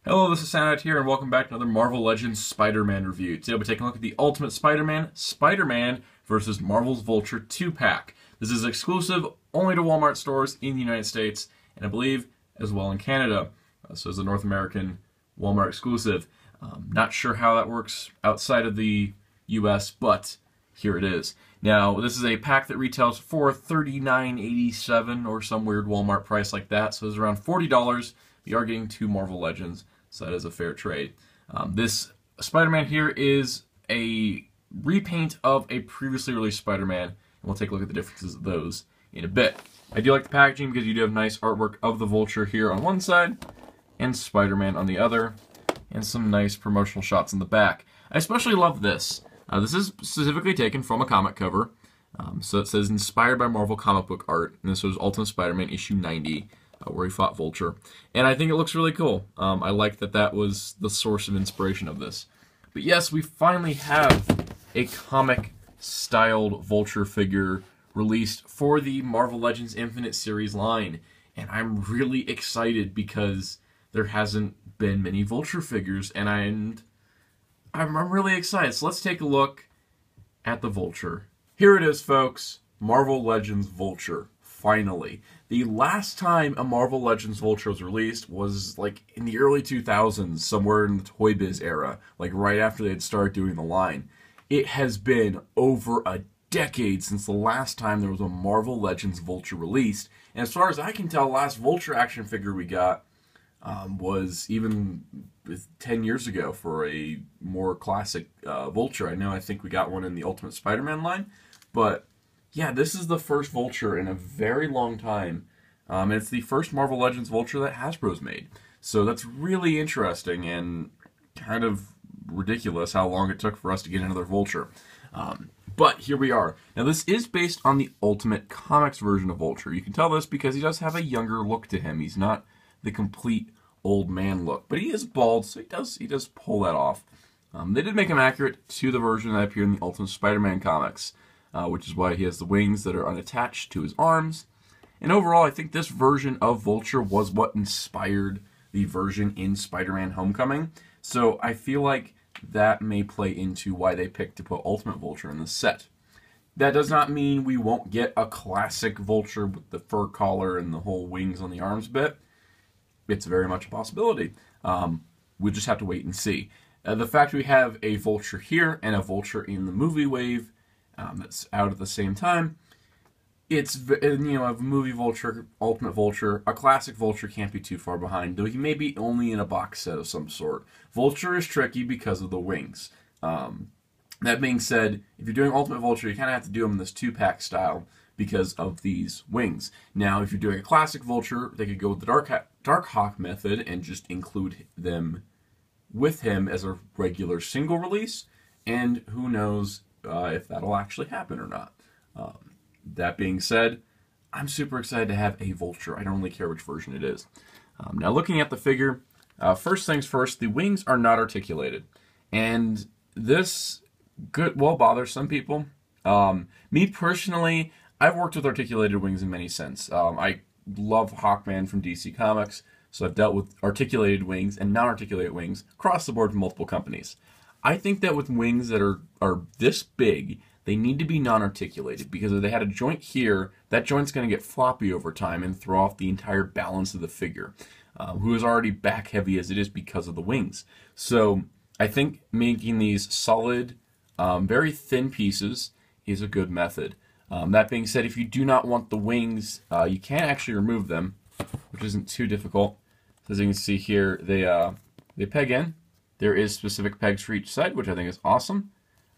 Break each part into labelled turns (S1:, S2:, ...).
S1: Hello, this is Soundout here, and welcome back to another Marvel Legends Spider-Man review. Today we'll be taking a look at the Ultimate Spider-Man, Spider-Man vs. Marvel's Vulture 2-pack. This is exclusive only to Wal-Mart stores in the United States, and I believe as well in Canada. So it's a North American Wal-Mart exclusive. Not sure how that works outside of the US, but here it is. Now, this is a pack that retails for $39.87 or some weird Walmart price like that, so it's around $40. We are getting two Marvel Legends, so that is a fair trade. This Spider-Man here is a repaint of a previously released Spider-Man, and we'll take a look at the differences of those in a bit. I do like the packaging because you do have nice artwork of the Vulture here on one side, and Spider-Man on the other, and some nice promotional shots in the back. I especially love this. This is specifically taken from a comic cover, so it says inspired by Marvel comic book art, and this was Ultimate Spider-Man issue 90. Where he fought Vulture. And I think it looks really cool. I like that that was the source of inspiration of this. But yes, we finally have a comic-styled Vulture figure released for the Marvel Legends Infinite series line. And I'm really excited because there hasn't been many Vulture figures, and I'm really excited. So let's take a look at the Vulture. Here it is, folks. Marvel Legends Vulture. Finally. The last time a Marvel Legends Vulture was released was like in the early 2000s, somewhere in the Toy Biz era, like right after they had started doing the line. It has been over a decade since the last time there was a Marvel Legends Vulture released, and as far as I can tell, the last Vulture action figure we got was even 10 years ago for a more classic Vulture. I think we got one in the Ultimate Spider-Man line, but yeah, this is the first Vulture in a very long time. And it's the first Marvel Legends Vulture that Hasbro's made. So that's really interesting and kind of ridiculous how long it took for us to get another Vulture. But here we are. Now this is based on the Ultimate Comics version of Vulture. You can tell this because he does have a younger look to him. He's not the complete old man look. But he is bald, so he does pull that off. They did make him accurate to the version that appeared in the Ultimate Spider-Man comics. Which is why he has the wings that are unattached to his arms. And overall, I think this version of Vulture was what inspired the version in Spider-Man Homecoming. So I feel like that may play into why they picked to put Ultimate Vulture in the set. That does not mean we won't get a classic Vulture with the fur collar and the whole wings on the arms bit. It's very much a possibility. We'll just have to wait and see. The fact we have a Vulture here and a Vulture in the movie wave that's out at the same time, it's, a movie Vulture, Ultimate Vulture, a classic Vulture can't be too far behind, though he may be only in a box set of some sort. Vulture is tricky because of the wings. That being said, if you're doing Ultimate Vulture, you kind of have to do them in this 2-pack style because of these wings. Now, if you're doing a classic Vulture, they could go with the Dark Hawk method and just include them with him as a regular single release, and who knows if that'll actually happen or not. That being said, I'm super excited to have a Vulture. I don't really care which version it is. Now looking at the figure, first things first, the wings are not articulated. And this bothers some people. Me personally, I've worked with articulated wings in many sense. I love Hawkman from DC Comics, so I've dealt with articulated wings and non-articulated wings across the board from multiple companies. I think that with wings that are this big, they need to be non-articulated, because if they had a joint here, that joint's going to get floppy over time and throw off the entire balance of the figure, who is already back heavy as it is because of the wings. So I think making these solid, very thin pieces is a good method. That being said, if you do not want the wings, you can actually remove them, which isn't too difficult. As you can see here, they peg in. There is specific pegs for each side, which I think is awesome.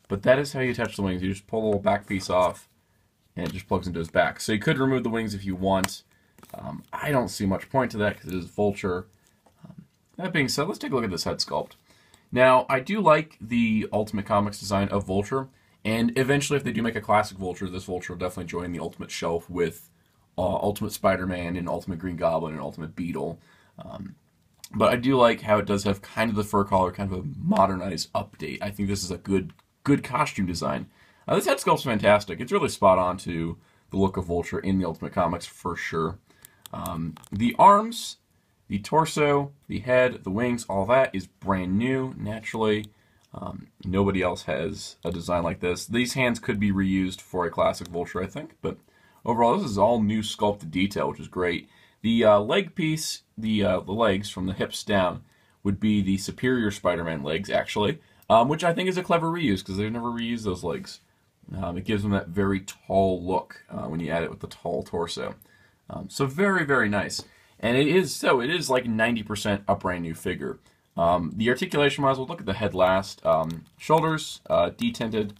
S1: But that is how you attach the wings. You just pull the little back piece off, and it just plugs into his back. So you could remove the wings if you want. I don't see much point to that because it is Vulture. That being said, let's take a look at this head sculpt. Now, I do like the Ultimate Comics design of Vulture, and eventually if they do make a classic Vulture, this Vulture will definitely join the Ultimate shelf with Ultimate Spider-Man and Ultimate Green Goblin and Ultimate Beetle. But I do like how it does have kind of the fur collar, kind of a modernized update. I think this is a good costume design. This head sculpt's fantastic. It's really spot on to the look of Vulture in the Ultimate Comics for sure. The arms The torso, the head, the wings, all that is brand new, naturally. Nobody else has a design like this. These hands could be reused for a classic Vulture, I think, but overall this is all new sculpted detail, which is great. The leg piece, the legs from the hips down, would be the superior Spider-Man legs, actually, which I think is a clever reuse, because they've never reused those legs. It gives them that very tall look when you add it with the tall torso. So very, very nice. And it is like 90% a brand new figure. The articulation-wise, we'll look at the head last. Shoulders, detinted.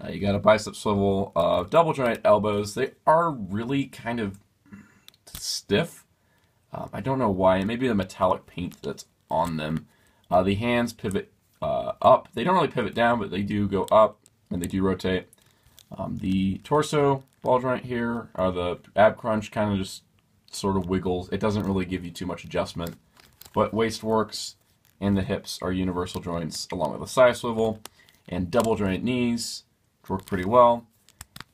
S1: You got a bicep swivel, double joint elbows. They are really kind of stiff. I don't know why. Maybe the metallic paint that's on them. The hands pivot up. They don't really pivot down, but they do go up, and they do rotate. The torso ball joint here, or the ab crunch, kind of just sort of wiggles. It doesn't really give you too much adjustment. But waist works, and the hips are universal joints, along with a side swivel, and double joint knees, which work pretty well,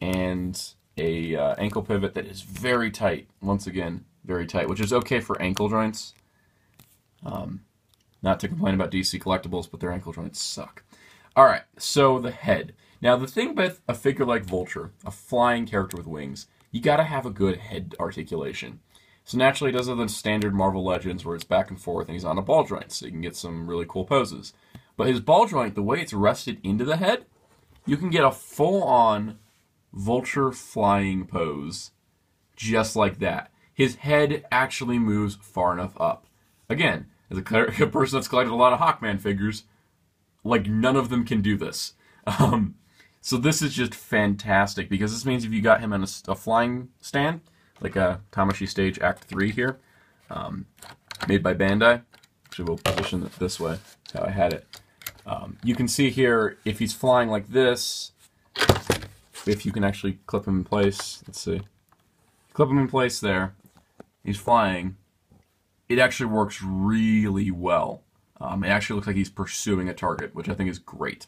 S1: and a ankle pivot that is very tight. Once again, very tight, which is okay for ankle joints. Not to complain about DC Collectibles, but their ankle joints suck. Alright, so the head. Now, the thing with a figure like Vulture, a flying character with wings, you gotta have a good head articulation. So naturally, it does have the standard Marvel Legends where it's back and forth and he's on a ball joint, so you can get some really cool poses. But his ball joint, the way it's rested into the head, you can get a full-on Vulture flying pose just like that. His head actually moves far enough up. Again, as a person that's collected a lot of Hawkman figures, like, none of them can do this. So this is just fantastic, because this means if you got him in a flying stand, like a Tamashii Stage Act 3 here, made by Bandai. Actually, we'll position it this way. That's how I had it. You can see here, if he's flying like this, if you can actually clip him in place, let's see. Clip him in place there, he's flying. It actually works really well. It actually looks like he's pursuing a target, which I think is great.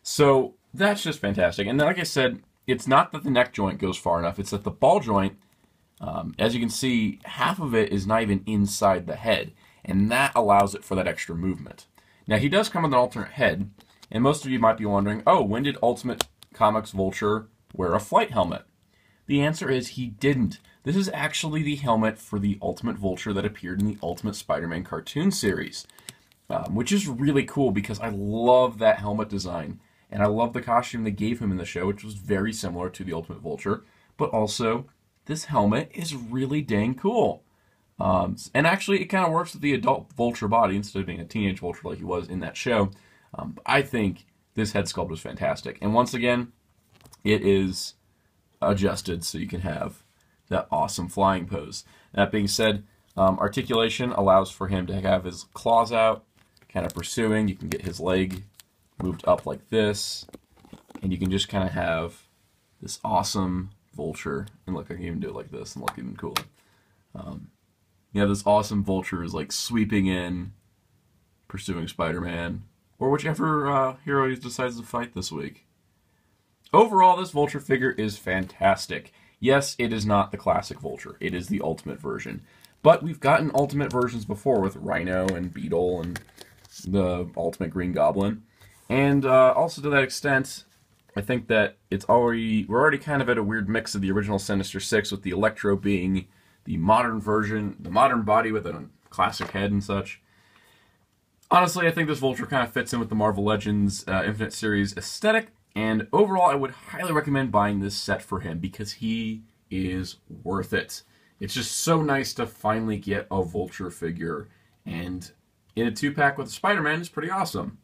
S1: So that's just fantastic. And like I said, it's not that the neck joint goes far enough, it's that the ball joint, as you can see, half of it is not even inside the head, and that allows it for that extra movement. Now, he does come with an alternate head, and most of you might be wondering, oh, when did Ultimate Comics Vulture wear a flight helmet? The answer is he didn't. This is actually the helmet for the Ultimate Vulture that appeared in the Ultimate Spider-Man cartoon series, which is really cool because I love that helmet design. And I love the costume they gave him in the show, which was very similar to the Ultimate Vulture. But also, this helmet is really dang cool. And actually, it kind of works with the adult Vulture body instead of being a teenage Vulture like he was in that show. I think this head sculpt is fantastic. And once again, it is adjusted so you can have that awesome flying pose. That being said, articulation allows for him to have his claws out, kind of pursuing. You can get his leg moved up like this, and you can just kind of have this awesome Vulture. And look, I can even do it like this and look even cooler. You have this awesome Vulture is like sweeping in, pursuing Spider-Man, or whichever hero he decides to fight this week. Overall, this Vulture figure is fantastic. Yes, it is not the classic Vulture. It is the ultimate version. But we've gotten ultimate versions before with Rhino and Beetle and the Ultimate Green Goblin. And also to that extent, I think that we're already kind of at a weird mix of the original Sinister Six, with the Electro being the modern version, the modern body with a classic head and such. Honestly, I think this Vulture kind of fits in with the Marvel Legends Infinite Series aesthetic, and overall I would highly recommend buying this set for him because he is worth it. It's just so nice to finally get a Vulture figure, and in a 2-pack with Spider-Man is pretty awesome.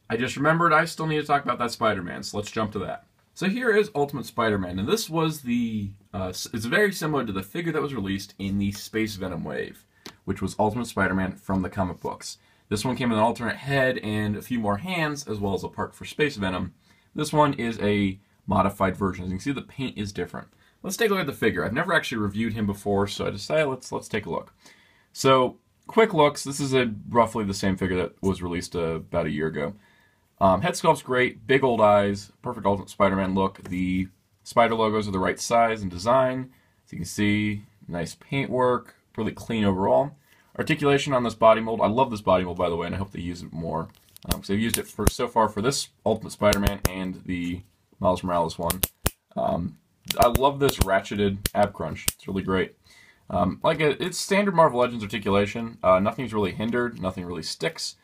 S1: I just remembered I still need to talk about that Spider-Man, so let's jump to that. So here is Ultimate Spider-Man, and this was the, it's very similar to the figure that was released in the Space Venom wave, which was Ultimate Spider-Man from the comic books. This one came with an alternate head and a few more hands, as well as a part for Space Venom. This one is a modified version. As you can see, the paint is different. Let's take a look at the figure. I've never actually reviewed him before, so I decided let's take a look. So, quick looks. This is roughly the same figure that was released about a year ago. Head sculpt's great, big old eyes, perfect Ultimate Spider-Man look. The spider logos are the right size and design. As you can see, nice paintwork, really clean overall. Articulation on this body mold. I love this body mold, by the way, and I hope they use it more. Because they've used it for so far for this Ultimate Spider-Man and the Miles Morales one. I love this ratcheted ab crunch. It's really great. It's standard Marvel Legends articulation. Nothing's really hindered. Nothing really sticks.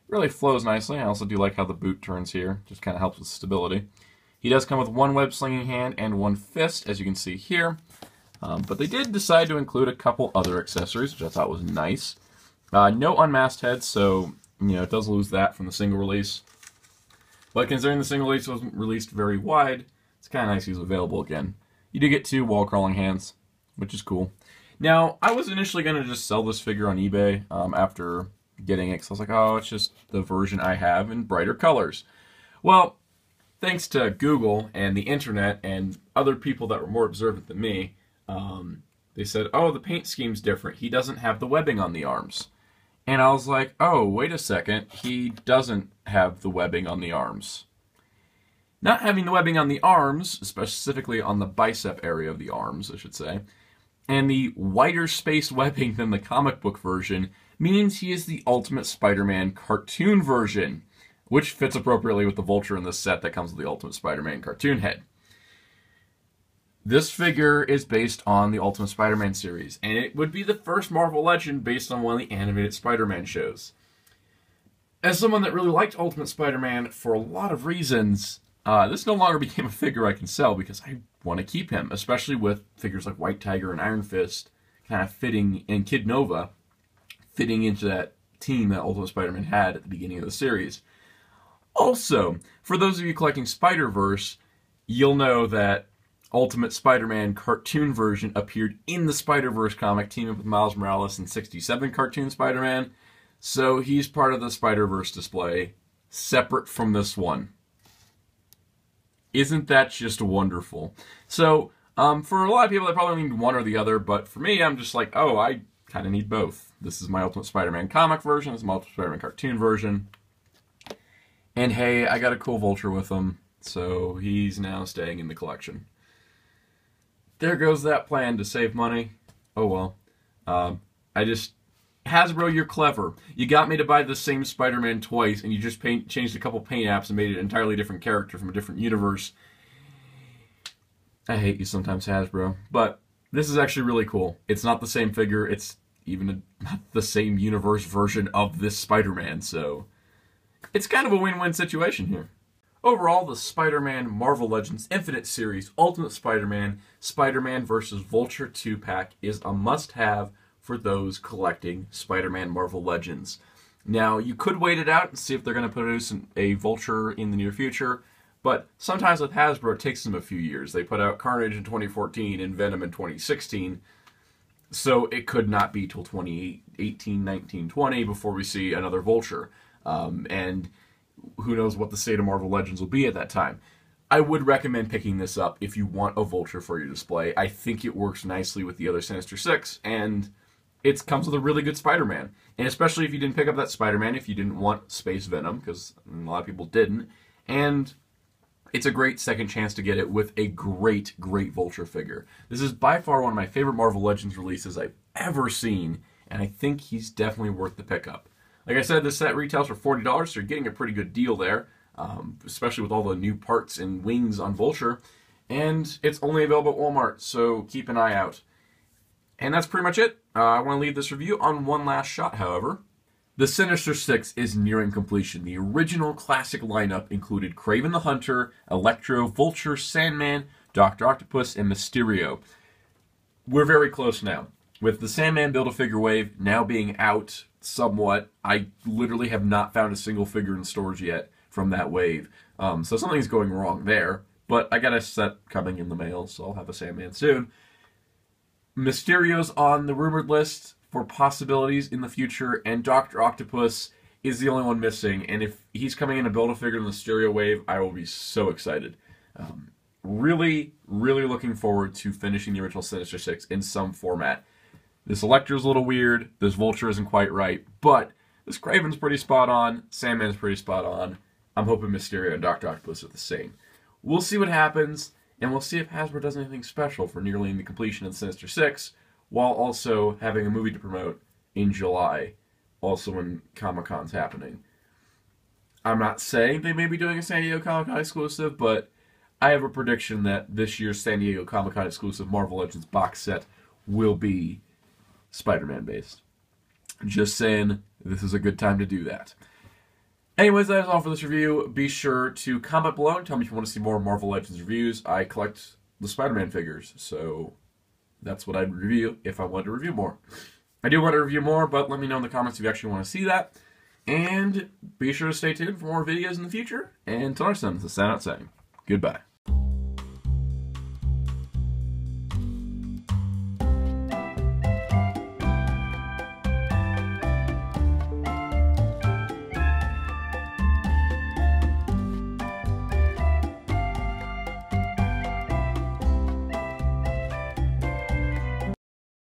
S1: It really flows nicely. I also do like how the boot turns here. Just kind of helps with stability. He does come with one web slinging hand and one fist, as you can see here. But they did decide to include a couple other accessories, which I thought was nice. No unmasked heads, so it does lose that from the single release. But considering the single release wasn't released very wide, it's kind of nice he's available again. You do get 2 wall crawling hands, which is cool. Now, I was initially going to just sell this figure on eBay after getting it, because I was like, oh, it's just the version I have in brighter colors. Well, thanks to Google and the internet and other people that were more observant than me, they said, oh, the paint scheme's different. He doesn't have the webbing on the arms. And I was like, oh, wait a second. He doesn't have the webbing on the arms. Not having the webbing on the arms, specifically on the bicep area of the arms, I should say, and the wider space webbing than the comic book version means he is the Ultimate Spider-Man cartoon version, which fits appropriately with the Vulture in this set that comes with the Ultimate Spider-Man cartoon head. This figure is based on the Ultimate Spider-Man series, and it would be the first Marvel Legend based on one of the animated Spider-Man shows. As someone that really liked Ultimate Spider-Man for a lot of reasons, this no longer became a figure I can sell because I want to keep him, especially with figures like White Tiger and Iron Fist kind of fitting, and Kid Nova fitting into that team that Ultimate Spider-Man had at the beginning of the series. Also, for those of you collecting Spider-Verse, you'll know that Ultimate Spider-Man cartoon version appeared in the Spider-Verse comic, teaming up with Miles Morales and 67 cartoon Spider-Man, so he's part of the Spider-Verse display, separate from this one. Isn't that just wonderful? So, for a lot of people, they probably need one or the other, but for me, I'm just like, oh, I kind of need both. This is my Ultimate Spider-Man comic version, this is my Ultimate Spider-Man cartoon version, and hey, I got a cool Vulture with him, so he's now staying in the collection. There goes that plan to save money. Oh well. Hasbro, you're clever. You got me to buy the same Spider-Man twice, and you just changed a couple paint apps and made it an entirely different character from a different universe. I hate you sometimes, Hasbro. But this is actually really cool. It's not the same figure. It's even not the same universe version of this Spider-Man, so it's kind of a win-win situation here. Overall, the Spider-Man Marvel Legends Infinite Series Ultimate Spider-Man, Spider-Man vs. Vulture 2-pack is a must-have for those collecting Spider-Man Marvel Legends. Now, you could wait it out and see if they're going to produce a Vulture in the near future, but sometimes with Hasbro it takes them a few years. They put out Carnage in 2014 and Venom in 2016, so it could not be till 2018, 19, 20 before we see another Vulture. And who knows what the state of Marvel Legends will be at that time. I would recommend picking this up if you want a Vulture for your display. I think it works nicely with the other Sinister Six, and it comes with a really good Spider-Man. And especially if you didn't pick up that Spider-Man, if you didn't want Space Venom, because a lot of people didn't. And it's a great second chance to get it with a great, great Vulture figure. This is by far one of my favorite Marvel Legends releases I've ever seen, and I think he's definitely worth the pickup. Like I said, this set retails for $40, so you're getting a pretty good deal there, especially with all the new parts and wings on Vulture. And it's only available at Wal-Mart, so keep an eye out. And that's pretty much it. I want to leave this review on one last shot, however. The Sinister Six is nearing completion. The original classic lineup included Kraven the Hunter, Electro, Vulture, Sandman, Dr. Octopus, and Mysterio. We're very close now. With the Sandman Build-A-Figure wave now being out somewhat, I literally have not found a single figure in stores yet from that wave. So something's going wrong there, but I got a set coming in the mail, so I'll have a Sandman soon. Mysterio's on the rumored list for possibilities in the future, and Dr. Octopus is the only one missing, and if he's coming in a Build-A-Figure in the Mysterio wave, I will be so excited. Really, really looking forward to finishing the original Sinister Six in some format. This Electro's a little weird, this Vulture isn't quite right, but this Kraven's pretty spot on, Sandman's pretty spot on. I'm hoping Mysterio and Dr. Octopus are the same. We'll see what happens, and we'll see if Hasbro does anything special for nearly the completion of the Sinister Six, while also having a movie to promote in July, also when Comic-Con's happening. I'm not saying they may be doing a San Diego Comic-Con exclusive, but I have a prediction that this year's San Diego Comic-Con exclusive Marvel Legends box set will be Spider-Man based. Just saying, this is a good time to do that. Anyways, that is all for this review. Be sure to comment below and tell me if you want to see more Marvel Legends reviews. I collect the Spider-Man figures, so that's what I'd review if I wanted to review more. I do want to review more, but let me know in the comments if you actually want to see that. And be sure to stay tuned for more videos in the future. And until next time, this is Soundout saying goodbye.